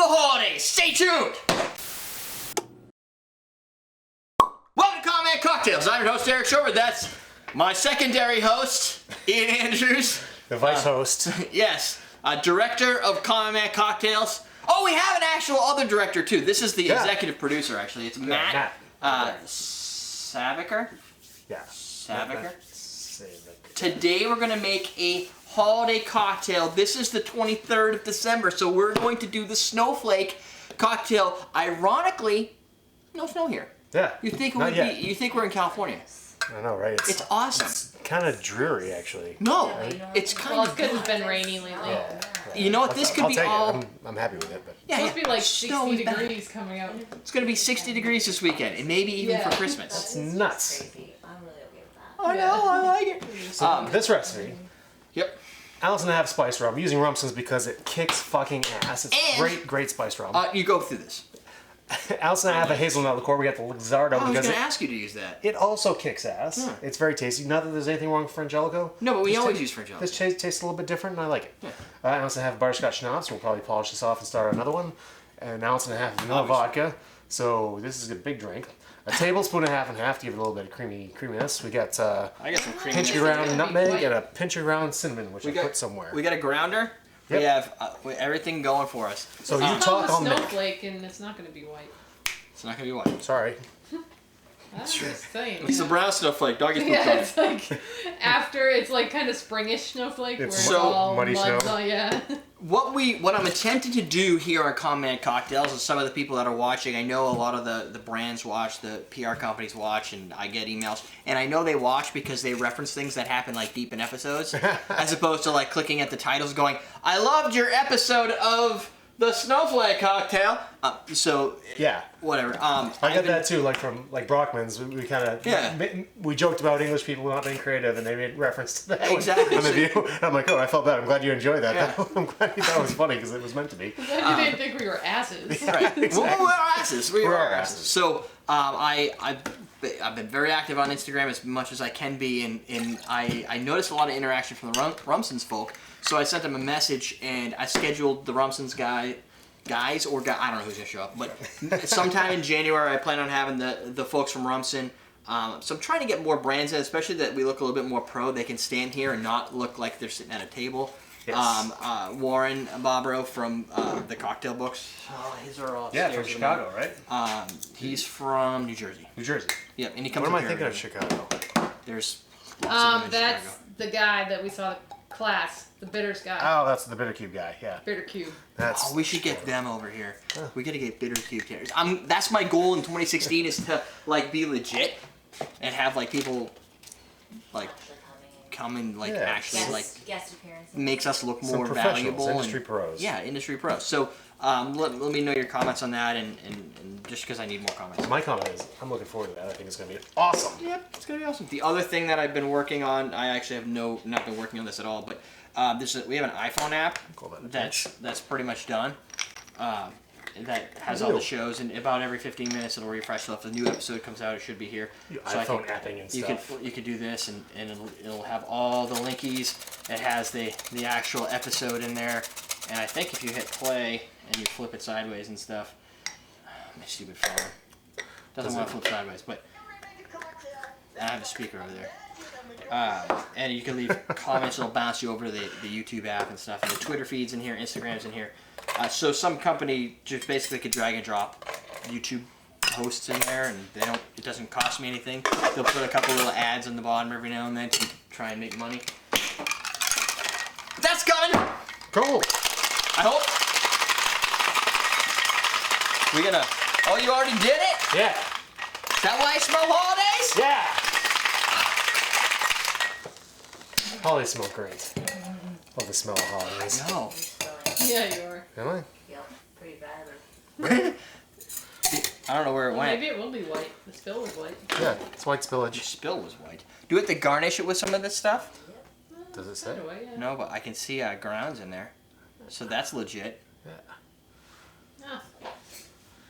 the holidays. Stay tuned. Welcome to Common Cocktails. I'm your host, Derrick Schommer. That's my secondary host, Ian Andrews. The vice host. Yes. Director of Common Man Cocktails. Oh, we have an actual other director, too. This is the executive producer, actually. It's Matt. Savicker? Yeah. Savicker? Today we're going to make a holiday cocktail. This is the 23rd of December, so we're going to do the Snowflake Cocktail. Ironically, no snow here. Yeah. You think it would be? You think we're in California? I know, right? It's awesome. It's kind of dreary, actually. No, it's kind of. Well, it's because it's been rainy lately. Yeah. You know what? This could be all. I'm happy with it, but. Yeah, It's supposed to be like Snow 60 is bad. degrees coming out. It's going to be 60 degrees this weekend, and maybe even for Christmas. That's nuts. Crazy. I'm really okay with that. I know, I like it. So this recipe, Yep. ounce and a half spice rum. I'm using Rumson's because it kicks fucking ass. It's And- great spice rum. You go through this. Ounce and a half of hazelnut liqueur. We got the Lizardo I was because going to ask you to use that. it also kicks ass. Yeah. It's very tasty. Not that there's anything wrong with Frangelico. No, but we This always ta- use French This tastes a little bit different, and I like it. Yeah. Ounce and a half of butterscotch schnapps. We'll probably polish this off and start another one. An ounce and a half of vanilla vodka. So this is a big drink. A tablespoon and a half to give it a little bit of creaminess. We got I got some cream. pinch of ground nutmeg and a pinch of ground cinnamon, which I put somewhere. We got a grounder. Yep. We have everything going for us. So you It's talk, called I'll the make. snowflake, and it's not going to be white. It's not going to be white. Sorry. That's just saying. It's the brown snowflake. Doggy's poop Yeah, on it's like after it's like kind of springish snowflake where It's it's so all muddy mud. snow. Yeah. What I'm attempting to do here on Common Man Cocktails is some of the people that are watching, I know a lot of the brands watch, the PR companies watch, and I get emails, and I know they watch because they reference things that happen like deep in episodes, as opposed to like clicking at the titles going, I loved your episode of the Snowflake Cocktail. So Yeah. whatever. I got that too, like from Brockman's. We kind of we joked about English people not being creative, and they made reference to that Exactly. on the view. I'm like, oh, I felt bad. I'm glad you enjoyed that. Yeah. I'm glad you thought it was funny because it was meant to be. You didn't think we were asses. Right. Well, we're asses. We We're are asses. So I've been very active on Instagram as much as I can be, and I noticed a lot of interaction from the Rumson's folk. So I sent them a message, and I scheduled the Rumson's guys, I don't know who's gonna show up, but sometime in January I plan on having the folks from Rumson. So I'm trying to get more brands in, especially that we look a little bit more pro. They can stand here and not look like they're sitting at a table. Yes. Warren Bobro from the cocktail books. Oh, his are all Yeah, upstairs from in there. Chicago, right? He's from New Jersey. New Jersey. Yep, and he comes. What am up I here thinking every of day. Chicago? There's. lots of them in That's Chicago. the guy that we saw the class, the bitters guy. Oh, that's the Bitter Cube guy. Yeah. Bitter Cube. That's. Oh, we should get them over here. We gotta get Bitter Cube here. That's my goal in 2016 is to like be legit and have like people like come and like Yeah. actually like Guest appearances. makes us look Some more professionals, valuable. industry and, pros. Yeah, industry pros. So let me know your comments on that and just because I need more comments. My comment is, I'm looking forward to that. I think it's going to be awesome. Yep, it's gonna be awesome. The other thing that I've been working on, I actually have not been working on this at all, but we have an iPhone app Call that a that's pretty much done. That has all the shows, and about every 15 minutes it'll refresh. So if a new episode comes out, it should be here. iPhone apping and you stuff. You could do this, and it'll have all the linkies. It has the actual episode in there, and I think if you hit play and you flip it sideways and stuff, my stupid phone doesn't want to flip sideways, but I have a speaker over there. And you can leave comments. It'll bounce you over to the YouTube app and stuff. And the Twitter feed's in here, Instagram's in here. So some company just basically could drag and drop YouTube hosts in there, and it doesn't cost me anything. They'll put a couple little ads on the bottom every now and then to try and make money. But that's coming. Cool. I hope. We're gonna. Oh, you already did it? Yeah. Is that why I smell holidays? Yeah. Holidays smell great. Love the smell of holidays. No. Yeah, you are. Am I? Feel pretty badly. I don't know where it Well, went. maybe it will be white. The spill was white. Yeah, it's white The spillage. spill was white. Do we have to garnish it with some of this stuff? Does it say? So do I, yeah. No, but I can see grounds in there. So that's legit. Yeah. Ah.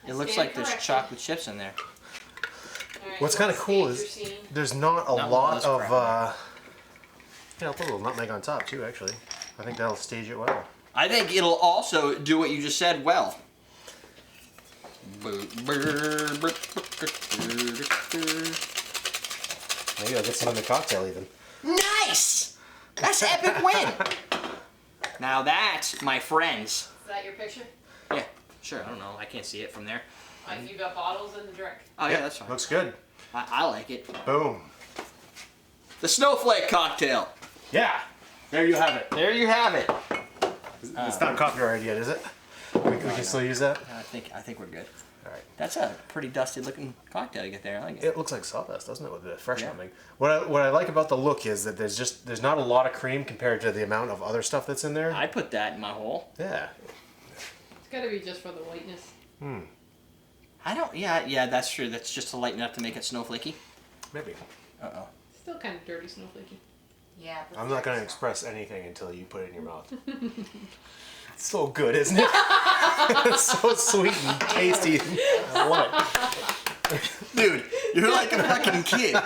It looks Stand like there's corrected. chocolate chips in there. Alright, What's well, kind of cool stage is your scene. there's not a Not lot with of. this Yeah, I'll put a little nutmeg on top too. Actually, I think that'll stage it well. I think it'll also do what you just said well. Maybe I'll get some in the cocktail even. Nice! That's an epic win. Now that, my friends. Is that your picture? Yeah, sure. I don't know. I can't see it from there. You got bottles in the drink. Oh yeah, that's fine. Looks good. I like it. Boom. The Snowflake Cocktail. Yeah. There you have it. There you have it. It's not copyrighted yet, is it? We can still use that? I think we're good. All right. That's a pretty dusty looking cocktail you get there. I like it. It looks like sawdust, doesn't it, with the fresh Yeah. nutmeg? What I like about the look is that there's not a lot of cream compared to the amount of other stuff that's in there. I put that in my hole. Yeah. It's gotta be just for the whiteness. I don't. Yeah, that's true. That's just to lighten it up to make it snowflakey. Maybe. Uh-oh. Still kind of dirty snowflakey. Yeah. but I'm not going to it's express anything until you put it in your mouth. It's so good, isn't it? It's so sweet and tasty. I want it. Dude, you're like a fucking kid.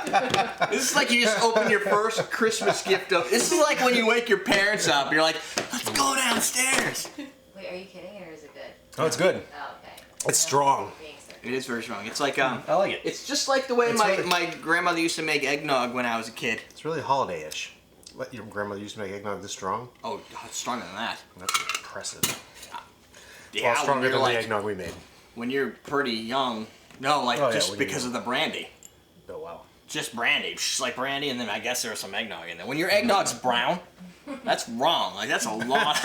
This is like you just open your first Christmas gift up. This is like when you wake your parents up. You're like, let's go downstairs. Wait, are you kidding or is it good? Oh, it's good. Oh, okay. It's strong. Being so- It is very strong. It's like I like it. It's just like the way It's my, really- my grandmother used to make eggnog when I was a kid. It's really holiday-ish. What, your grandmother used to make eggnog this strong? Oh, it's stronger than that. That's impressive. Yeah, Well, stronger when than you're the like eggnog we made. when you're pretty young. No, like Oh, yeah, just when because you- of the brandy. Oh, wow. Just brandy, just like brandy, and then I guess there was some eggnog in there. When your eggnog's brown, that's wrong. Like that's a lot.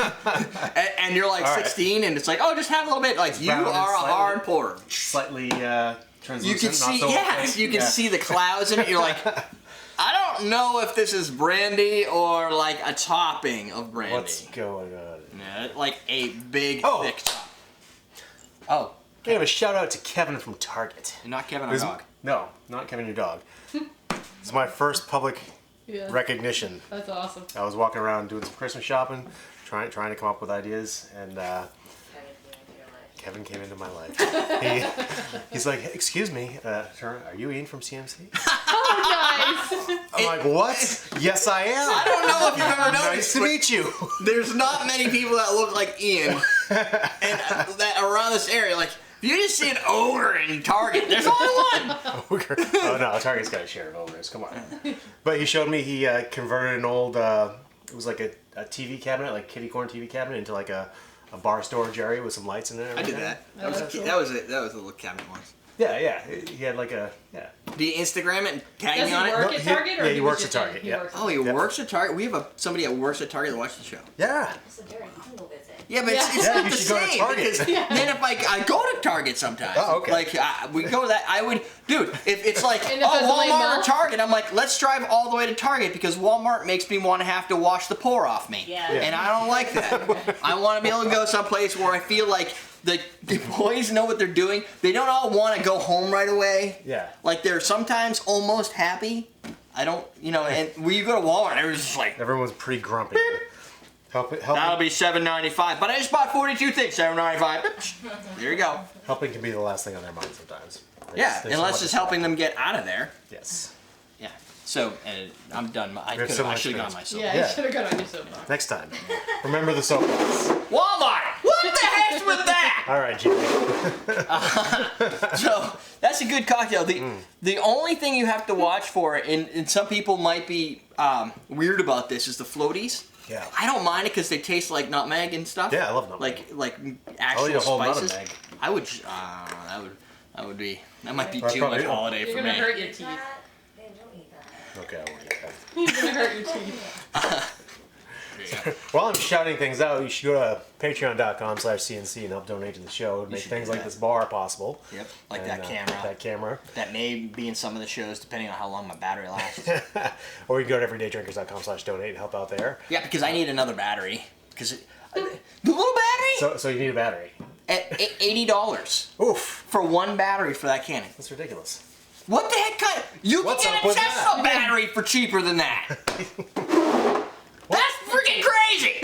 and you're like All right. 16, and it's like, oh, just have a little bit. Like you brown and are a slightly- hard pourer. Slightly translucent. You can not see, so yes, opaque. you can Yeah. see the clouds in it. You're like, I don't know if this is brandy or like a topping of brandy. What's going on? Yeah, like a big, Oh. thick top. Oh, We have a shout out to Kevin from Target. and not Kevin our This- dog. No, not Kevin your dog. It's my first public Yeah. recognition. That's awesome. I was walking around doing some Christmas shopping, trying to come up with ideas, and Kevin came into my life. He's like, hey, excuse me, sir, are you Ian from CMC? Oh, nice. I'm like, what? Yes, I am. I don't know if you've ever Nice noticed, to but meet you. there's not many people that look like Ian, and that around this area. Like, if you just see an ogre in Target, there's only one. Ogre. Oh no, Target's got a share of ogres. Come on. But he showed me he converted an old. It was like a TV cabinet, like kitty corner TV cabinet, into like a bar storage area with some lights in it. and I did everything. that. Oh, that's cool. That was it. That was the little cabinet once. Yeah. He had like a Do you Instagram it and tag Does me he on it? work No, at he- Target? Or yeah, he was works just at Target, He yeah. works Oh, he Yep. works at Target. We have somebody that works at Target that watches the show. Yeah. So Derrick, you can go visit. Yeah, but it's Yeah, not you the should go to same Target. because then if I go to Target sometimes. Oh, okay. Like we go to that, I would, dude. If it's like In the Pennsylvania Walmart or Mall? Target, I'm like, let's drive all the way to Target because Walmart makes me want to have to wash the pour off me. Yeah. And I don't like that. I want to be able to go someplace where I feel like the employees know what they're doing. They don't all want to go home right away. Yeah. Like they're sometimes almost happy. I don't, and when you go to Walmart, everyone's just like, Everyone's pretty grumpy. that'll be $7.95. But I just bought 42 things, $7.95. There you go. Helping can be the last thing on their mind sometimes. Yeah, There's so unless much it's to helping them get out of there. Yes. Yeah. So, and I'm done. I have so much should have gone space. myself. Yeah, Yeah. you should have got on your soapbox. Next time. Remember the soapbox. Walmart! What the heck's with that? All right, Jimmy. So, that's a good cocktail. The only thing you have to watch for, and some people might be weird about this, is the floaties. Yeah. I don't mind it because they taste like nutmeg and stuff. Yeah, I love nutmeg. Like I'll eat actual a whole spices. nutmeg. I would. That might be Well, too probably much don't. holiday You're for gonna me. hurt your Eat teeth. that? Babe, don't eat that. Okay, I won't eat that. You're gonna hurt your teeth. While I'm shouting things out, you should go to patreon.com/CNC and help donate to the show to make should things do like that. this bar possible. Yep, like And, that camera. That camera. That may be in some of the shows, depending on how long my battery lasts. Or you can go to everydaydrinkers.com/donate and help out there. Yeah, because I need another battery. Because the little battery So you need a battery. at $80 Oof. for one battery for that cannon. That's ridiculous. What the heck kind? You What's can up get a with Tesla that? battery for cheaper than that. That's freaking crazy.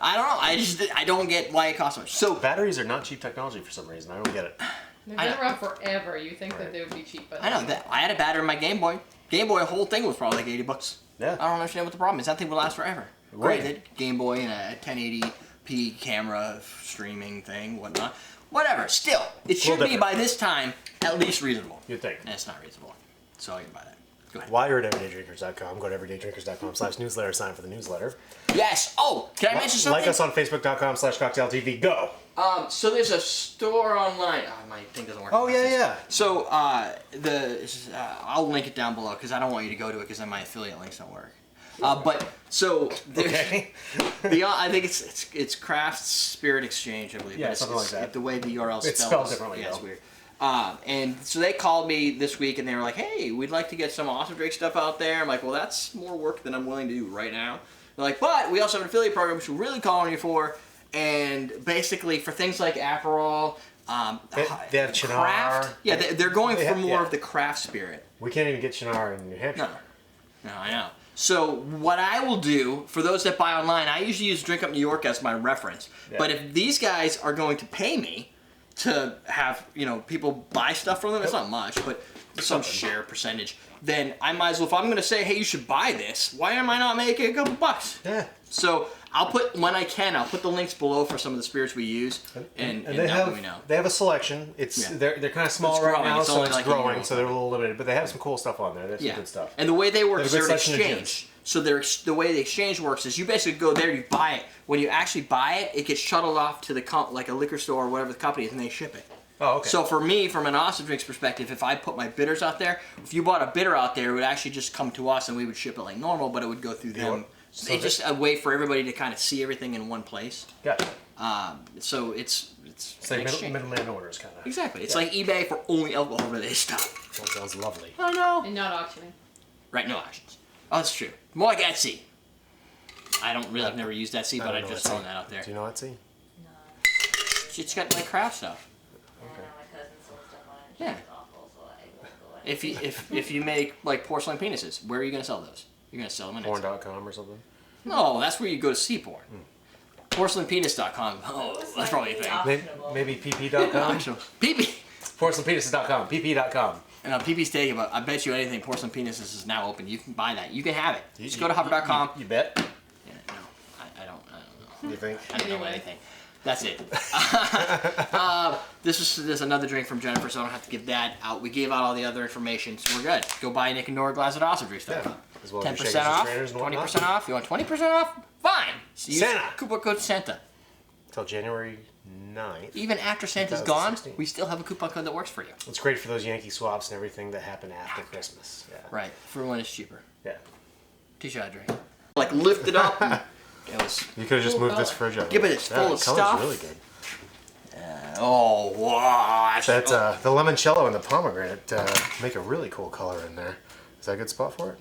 I don't know. I don't get why it costs so much. So Batteries are not cheap technology for some reason. I don't get it. They've I been know. around forever. You think Right. that they would be cheap, but I know that I had a battery in my Game Boy. Game Boy, the whole thing was probably like $80. Yeah. I don't understand what the problem is. That thing would last forever. Right. Granted, Game Boy and a 1080 1080p camera streaming thing, whatnot. Whatever. Still, it should be different. by this time at least reasonable. You'd think. And it's not reasonable, so I can buy that. Go ahead. While you're at everydaydrinkers.com, go to everydaydrinkers.com/newsletter, sign up for the newsletter. Yes. Oh, can I mention something? Like us on facebook.com/cocktailtv. Go. So there's a store online. Oh, my thing doesn't work. Oh, yeah. So I'll link it down below because I don't want you to go to it because then my affiliate links don't work. But so there's Okay. I think it's Craft Spirit Exchange, I believe. Yeah, but something like that. The way the URL spells. It's spelled differently, Yeah, it's though. weird. And so they called me this week and they were like, "Hey, we'd like to get some awesome drink stuff out there." I'm like, "Well, that's more work than I'm willing to do right now." They're like, "But we also have an affiliate program which we're really calling you for." And basically for things like Aperol, They have Chinar. craft. Yeah, they're going for more yeah. of the craft spirit. We can't even get Chinar in New Hampshire. No, I know. So what I will do, for those that buy online, I usually use Drink Up New York as my reference. Yeah. But if these guys are going to pay me to have, people buy stuff from them, it's not much, but some share percentage, then I might as well, if I'm going to say, hey, you should buy this, why am I not making a couple bucks? Yeah. So I'll put the links below for some of the spirits we use, and they now have we know. they have a selection. It's Yeah. they're kind of small It's right growing. now, It's so only it's like a growing, year so they're a little limited. But they have some cool stuff on there. There's some good stuff. And the way they work They is have a they're good section of exchange. So the way the exchange works is you basically go there, you buy it. When you actually buy it, it gets shuttled off to like a liquor store or whatever the company is, and they ship it. Oh, okay. So for me, from an awesome drinks perspective, if I put my bitters out there, if you bought a bitter out there, it would actually just come to us and we would ship it like normal, but it would go through them. So It's just a way for everybody to kind of see everything in one place. Gotcha. So it's like an exchange. middleman orders, kind of. Exactly. It's like eBay for only alcohol-related stuff. That sounds lovely. I know. And not auctioning. Right, no options. Oh, that's true. More like Etsy. I've never used Etsy, but I just throwing that out there. Do you know Etsy? No. It's got like craft stuff. Yeah, no, my cousin sold stuff on it. Yeah. It's awful, so I won't go in. If you make like porcelain penises, where are you gonna sell those? You're gonna sell them on Etsy. Porn.com or something? No, that's where you go to see porn. Porcelainpenis.com. Oh, that's probably a thing. Maybe pp.com? PP. Porcelainpenises.com. pp.com. And PP's taken, but I bet you anything, Porcelain Penises is now open. You can buy that. You can have it. Just go to hover.com. You bet? Yeah, no, I don't know. You think? I don't know Anyway. anything. That's it. This is another drink from Jennifer, so I don't have to give that out. We gave out all the other information, so we're good. Go buy Nick and Nora a glass of awesome drink stuff. Yeah. As well as your 10% shakers and off, strainers and whatnot. 20% off. You want 20% off? Fine. So use Santa. coupon code Santa. Until January 9th. Even after Santa's gone, 2016. we still have a coupon code that works for you. It's great for those Yankee swaps and everything that happen after Christmas. Yeah. Right. For one, it's cheaper. Yeah. T-shot drink. Like lift it up. And it was. You could have just Cool moved this color. fridge over. Yeah, but it's full of the color's stuff. really good. Oh wow. That the limoncello and the pomegranate make a really cool color in there. Is that a good spot for it?